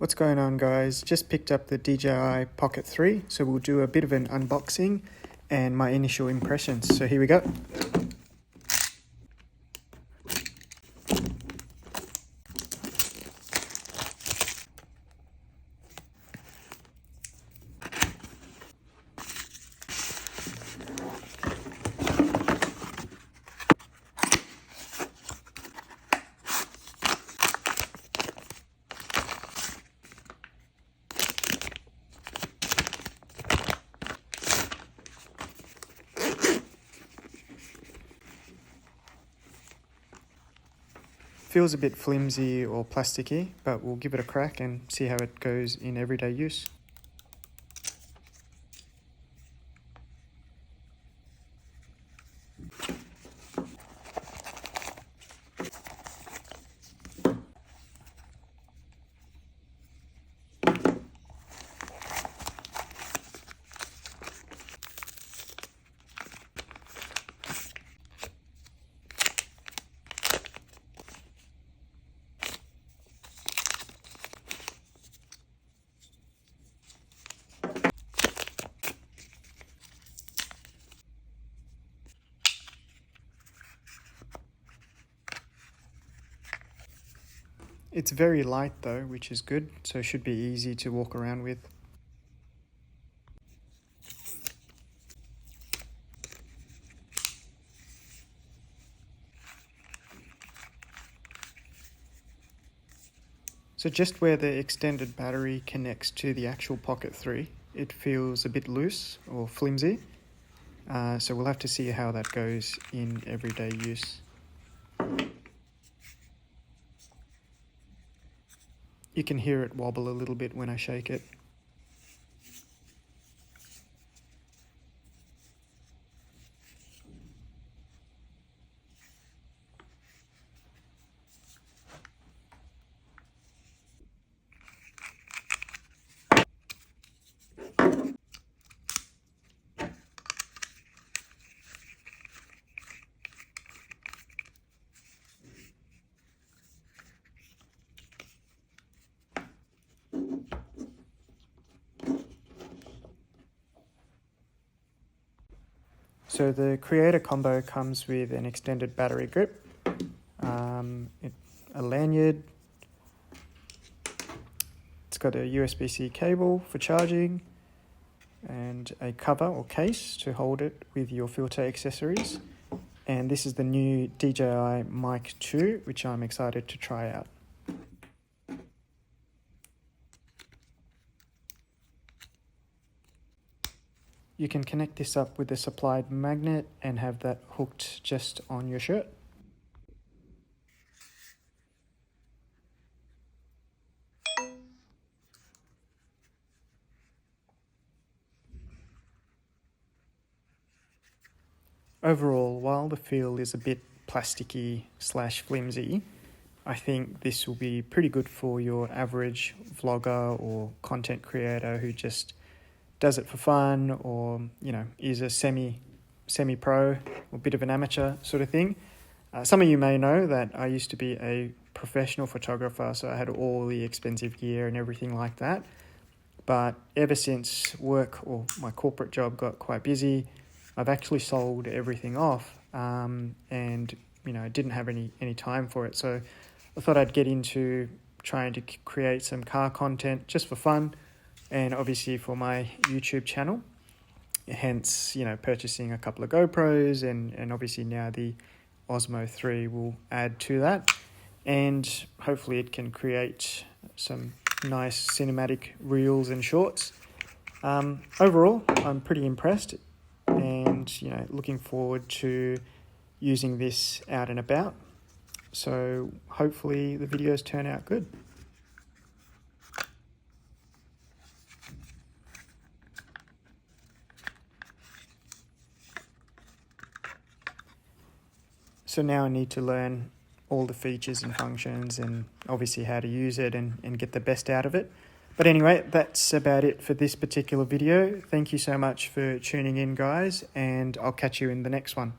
What's going on, guys? Just picked up the DJI Pocket 3, so we'll do a bit of an unboxing and my initial impressions. So here we go. Feels a bit flimsy or plasticky, but we'll give it a crack and see how it goes in everyday use. It's very light though, which is good, so it should be easy to walk around with. So just where the extended battery connects to the actual Pocket 3, it feels a bit loose or flimsy. So we'll have to see how that goes in everyday use. You can hear it wobble a little bit when I shake it. So the Creator combo comes with an extended battery grip, a lanyard, it's got a USB-C cable for charging, and a cover or case to hold it with your filter accessories. And this is the new DJI Mic 2, which I'm excited to try out. You can connect this up with a supplied magnet and have that hooked just on your shirt. Overall, while the feel is a bit plasticky / flimsy, I think this will be pretty good for your average vlogger or content creator who just does it for fun, or is a semi-pro or a bit of an amateur sort of thing. Some of you may know that I used to be a professional photographer, so I had all the expensive gear and everything like that. But ever since work or my corporate job got quite busy, I've actually sold everything off, and I didn't have any time for it. So I thought I'd get into trying to create some car content just for fun, and obviously for my YouTube channel. Hence, purchasing a couple of GoPros, and obviously now the Osmo 3 will add to that, and hopefully it can create some nice cinematic reels and shorts. Overall, I'm pretty impressed, and looking forward to using this out and about. So hopefully the videos turn out good. So now I need to learn all the features and functions, and obviously how to use it and get the best out of it. But anyway, that's about it for this particular video. Thank you so much for tuning in, guys, and I'll catch you in the next one.